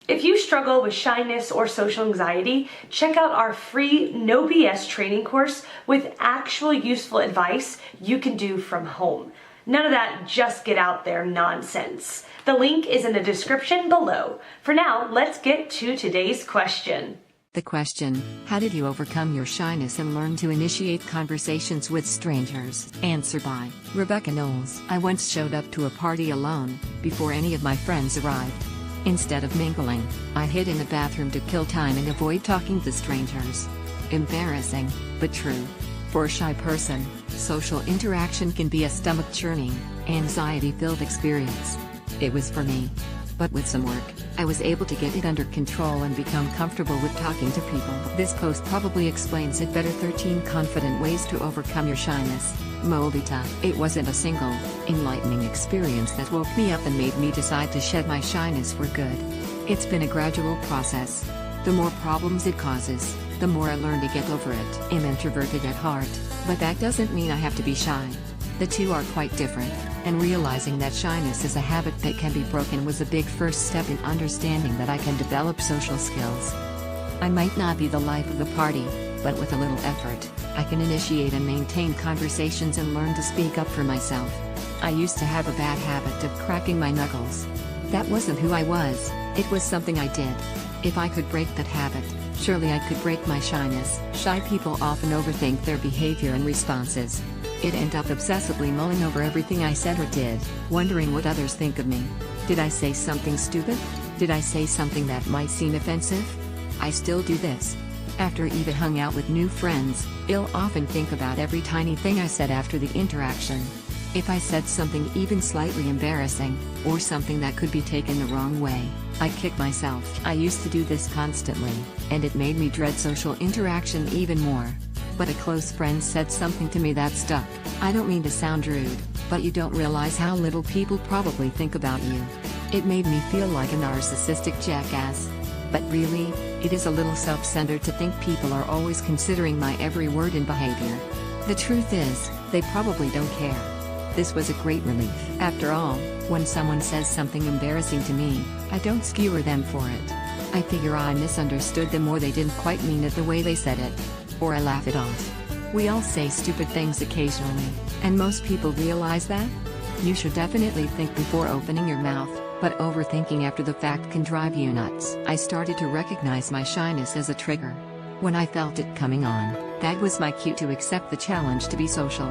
If you struggle with shyness or social anxiety, check out our free No BS training course with actual useful advice you can do from home. None of that just get out there nonsense. The link is in the description below. For now, let's get to today's question. The question: how did you overcome your shyness and learn to initiate conversations with strangers? Answer by Rebecca Knowles. I once showed up to a party alone, before any of my friends arrived. Instead of mingling, I hid in the bathroom to kill time and avoid talking to strangers. Embarrassing, but true. For a shy person, social interaction can be a stomach-churning, anxiety-filled experience. It was for me. But with some work, I was able to get it under control and become comfortable with talking to people. This post probably explains it better. 13 confident ways to overcome your shyness. Mobita. It wasn't a single, enlightening experience that woke me up and made me decide to shed my shyness for good. It's been a gradual process. The more problems it causes, the more I learn to get over it. I'm introverted at heart, but that doesn't mean I have to be shy. The two are quite different, and realizing that shyness is a habit that can be broken was a big first step in understanding that I can develop social skills. I might not be the life of the party, but with a little effort, I can initiate and maintain conversations and learn to speak up for myself. I used to have a bad habit of cracking my knuckles. That wasn't who I was, it was something I did. If I could break that habit, surely I could break my shyness. Shy people often overthink their behavior and responses. I'd end up obsessively mulling over everything I said or did, wondering what others think of me. Did I say something stupid? Did I say something that might seem offensive? I still do this. After I've hung out with new friends, I'll often think about every tiny thing I said after the interaction. If I said something even slightly embarrassing, or something that could be taken the wrong way, I kick myself. I used to do this constantly, and it made me dread social interaction even more. But a close friend said something to me that stuck. I don't mean to sound rude, but you don't realize how little people probably think about you. It made me feel like a narcissistic jackass. But really, it is a little self-centered to think people are always considering my every word and behavior. The truth is, they probably don't care. This was a great relief. After all, when someone says something embarrassing to me, I don't skewer them for it. I figure I misunderstood them, or they didn't quite mean it the way they said it. Or I laugh it off. We all say stupid things occasionally, and most people realize that. You should definitely think before opening your mouth, but overthinking after the fact can drive you nuts. I started to recognize my shyness as a trigger. When I felt it coming on, that was my cue to accept the challenge to be social.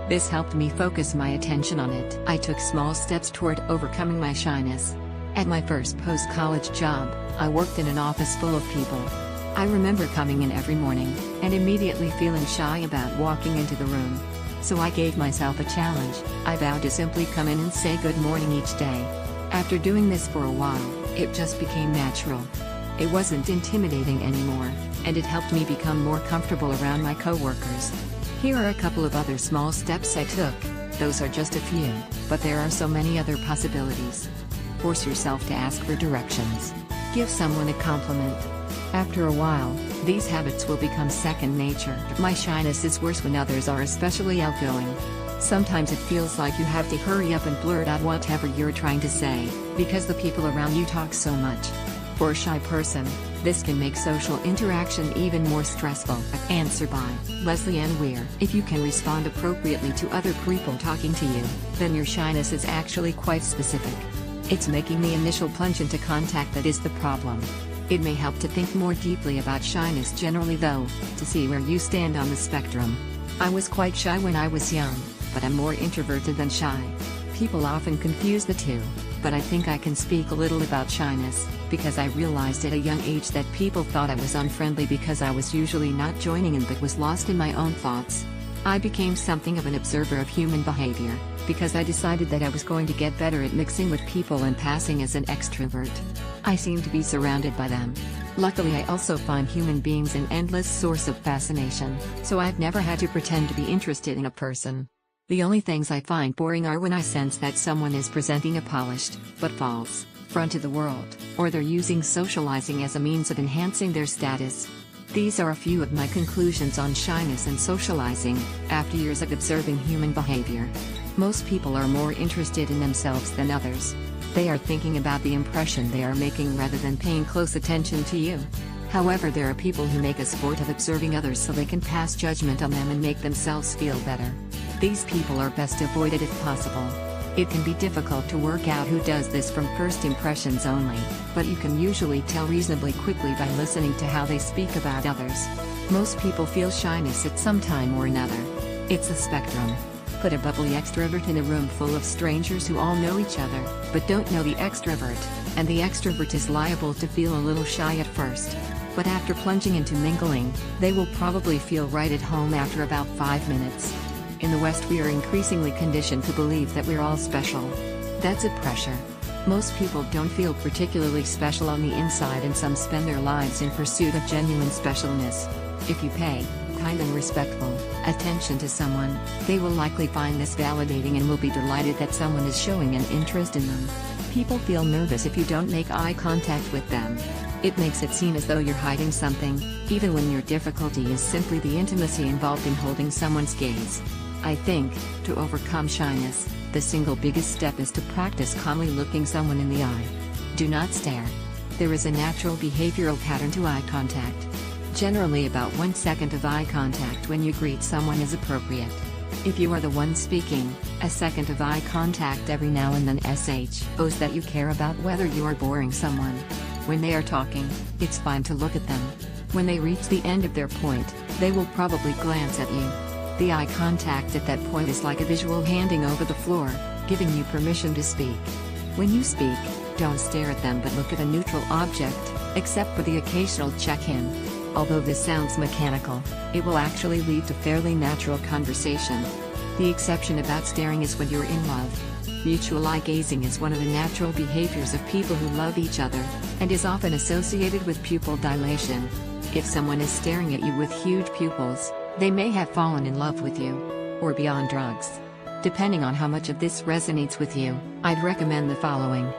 This helped me focus my attention on it. I took small steps toward overcoming my shyness. At my first post-college job, I worked in an office full of people. I remember coming in every morning, and immediately feeling shy about walking into the room. So I gave myself a challenge. I vowed to simply come in and say good morning each day. After doing this for a while, it just became natural. It wasn't intimidating anymore, and it helped me become more comfortable around my coworkers. Here are a couple of other small steps I took. Those are just a few, but there are so many other possibilities. Force yourself to ask for directions. Give someone a compliment. After a while, these habits will become second nature. My shyness is worse when others are especially outgoing. Sometimes it feels like you have to hurry up and blurt out whatever you're trying to say, because the people around you talk so much. For a shy person, this can make social interaction even more stressful. Answer by Leslie Ann Weir. If you can respond appropriately to other people talking to you, then your shyness is actually quite specific. It's making the initial plunge into contact that is the problem. It may help to think more deeply about shyness generally, though, to see where you stand on the spectrum. I was quite shy when I was young, but I'm more introverted than shy. People often confuse the two, but I think I can speak a little about shyness, because I realized at a young age that people thought I was unfriendly because I was usually not joining in but was lost in my own thoughts. I became something of an observer of human behavior, because I decided that I was going to get better at mixing with people and passing as an extrovert. I seemed to be surrounded by them. Luckily, I also find human beings an endless source of fascination, so I've never had to pretend to be interested in a person. The only things I find boring are when I sense that someone is presenting a polished, but false, front to the world, or they're using socializing as a means of enhancing their status. These are a few of my conclusions on shyness and socializing, after years of observing human behavior. Most people are more interested in themselves than others. They are thinking about the impression they are making rather than paying close attention to you. However, there are people who make a sport of observing others so they can pass judgment on them and make themselves feel better. These people are best avoided if possible. It can be difficult to work out who does this from first impressions only, but you can usually tell reasonably quickly by listening to how they speak about others. Most people feel shyness at some time or another. It's a spectrum. Put a bubbly extrovert in a room full of strangers who all know each other, but don't know the extrovert, and the extrovert is liable to feel a little shy at first. But after plunging into mingling, they will probably feel right at home after about 5 minutes. In the West, we are increasingly conditioned to believe that we're all special. That's a pressure. Most people don't feel particularly special on the inside, and some spend their lives in pursuit of genuine specialness. If you pay kind and respectful attention to someone, they will likely find this validating and will be delighted that someone is showing an interest in them. People feel nervous if you don't make eye contact with them. It makes it seem as though you're hiding something, even when your difficulty is simply the intimacy involved in holding someone's gaze. I think, to overcome shyness, the single biggest step is to practice calmly looking someone in the eye. Do not stare. There is a natural behavioral pattern to eye contact. Generally, about 1 second of eye contact when you greet someone is appropriate. If you are the one speaking, a second of eye contact every now and then shows that you care about whether you are boring someone. When they are talking, it's fine to look at them. When they reach the end of their point, they will probably glance at you. The eye contact at that point is like a visual handing over the floor, giving you permission to speak. When you speak, don't stare at them but look at a neutral object, except for the occasional check-in. Although this sounds mechanical, it will actually lead to fairly natural conversation. The exception about staring is when you're in love. Mutual eye gazing is one of the natural behaviors of people who love each other, and is often associated with pupil dilation. If someone is staring at you with huge pupils, they may have fallen in love with you. Or be on drugs. Depending on how much of this resonates with you, I'd recommend the following.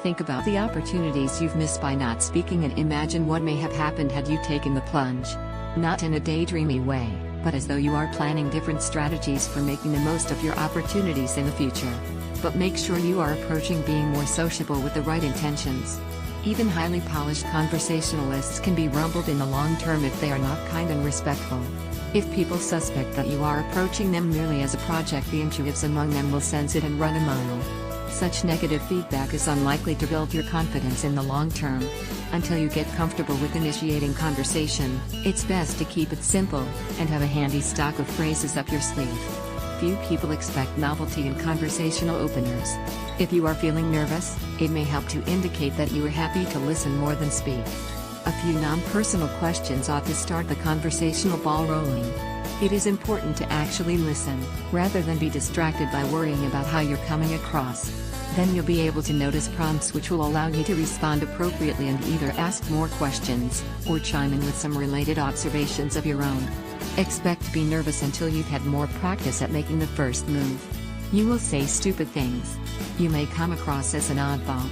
Think about the opportunities you've missed by not speaking and imagine what may have happened had you taken the plunge. Not in a daydreamy way, but as though you are planning different strategies for making the most of your opportunities in the future. But make sure you are approaching being more sociable with the right intentions. Even highly polished conversationalists can be rumbled in the long term if they are not kind and respectful. If people suspect that you are approaching them merely as a project, the intuitives among them will sense it and run a mile. Such negative feedback is unlikely to build your confidence in the long term. Until you get comfortable with initiating conversation, it's best to keep it simple, and have a handy stock of phrases up your sleeve. Few people expect novelty in conversational openers. If you are feeling nervous, it may help to indicate that you are happy to listen more than speak. A few non-personal questions ought to start the conversational ball rolling. It is important to actually listen, rather than be distracted by worrying about how you're coming across. Then you'll be able to notice prompts which will allow you to respond appropriately and either ask more questions, or chime in with some related observations of your own. Expect to be nervous until you've had more practice at making the first move. You will say stupid things. You may come across as an oddball.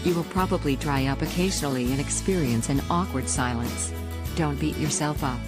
You will probably dry up occasionally and experience an awkward silence. Don't beat yourself up.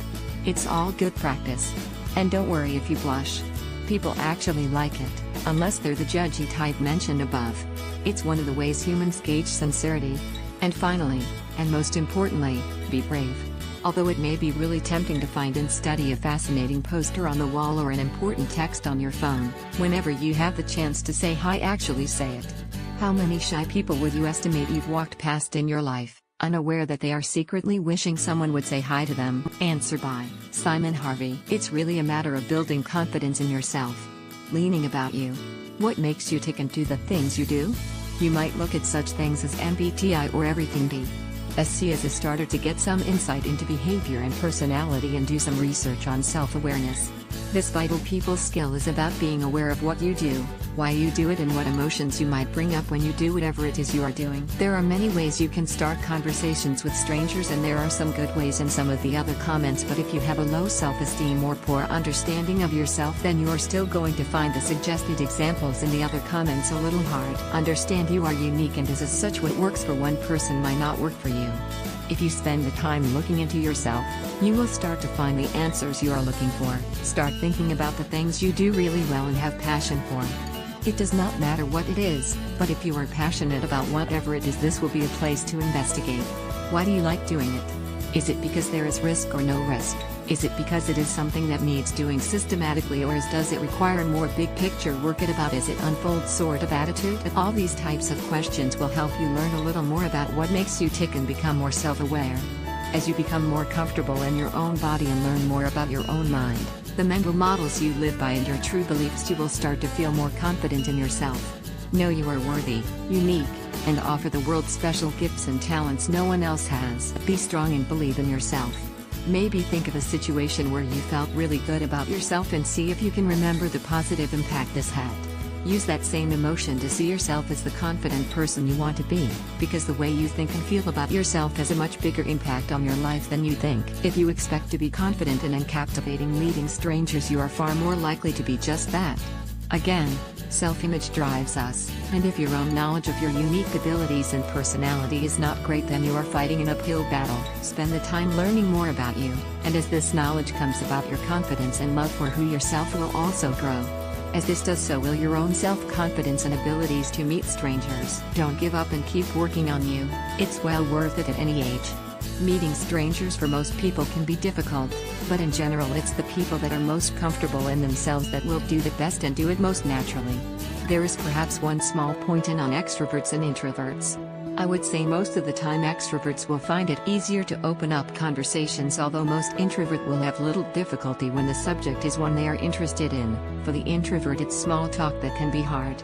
It's all good practice. And don't worry if you blush. People actually like it, unless they're the judgy type mentioned above. It's one of the ways humans gauge sincerity. And finally, and most importantly, be brave. Although it may be really tempting to find and study a fascinating poster on the wall or an important text on your phone, whenever you have the chance to say hi, actually say it. How many shy people would you estimate you've walked past in your life, unaware that they are secretly wishing someone would say hi to them? Answer by Simon Harvey. It's really a matter of building confidence in yourself. Leaning about you. What makes you tick and do the things you do? You might look at such things as MBTI or Everything D. See as a starter to get some insight into behavior and personality, and do some research on self-awareness. This vital people skill is about being aware of what you do, why you do it, and what emotions you might bring up when you do whatever it is you are doing. There are many ways you can start conversations with strangers, and there are some good ways in some of the other comments, but if you have a low self-esteem or poor understanding of yourself, then you are still going to find the suggested examples in the other comments a little hard. Understand you are unique, and as such, what works for one person might not work for you. If you spend the time looking into yourself, you will start to find the answers you are looking for. Start thinking about the things you do really well and have passion for. It does not matter what it is, but if you are passionate about whatever it is, this will be a place to investigate. Why do you like doing it? Is it because there is risk or no risk? Is it because it is something that needs doing systematically, or does it require more big picture work about as it unfolds sort of attitude? All these types of questions will help you learn a little more about what makes you tick and become more self-aware. As you become more comfortable in your own body and learn more about your own mind, the mental models you live by and your true beliefs, you will start to feel more confident in yourself. Know you are worthy, unique, and offer the world special gifts and talents no one else has. Be strong and believe in yourself. Maybe think of a situation where you felt really good about yourself and see if you can remember the positive impact this had. Use that same emotion to see yourself as the confident person you want to be, because the way you think and feel about yourself has a much bigger impact on your life than you think. If you expect to be confident and captivating meeting strangers, you are far more likely to be just that. Again, self-image drives us, and if your own knowledge of your unique abilities and personality is not great, then you are fighting an uphill battle. Spend the time learning more about you, and as this knowledge comes about, your confidence and love for who yourself will also grow. As this does, so will your own self-confidence and abilities to meet strangers. Don't give up and keep working on you. It's well worth it at any age. Meeting strangers for most people can be difficult, but in general it's the people that are most comfortable in themselves that will do the best and do it most naturally. There is perhaps one small point in on extroverts and introverts. I would say most of the time extroverts will find it easier to open up conversations, although most introvert will have little difficulty when the subject is one they are interested in. For the introvert, it's small talk that can be hard.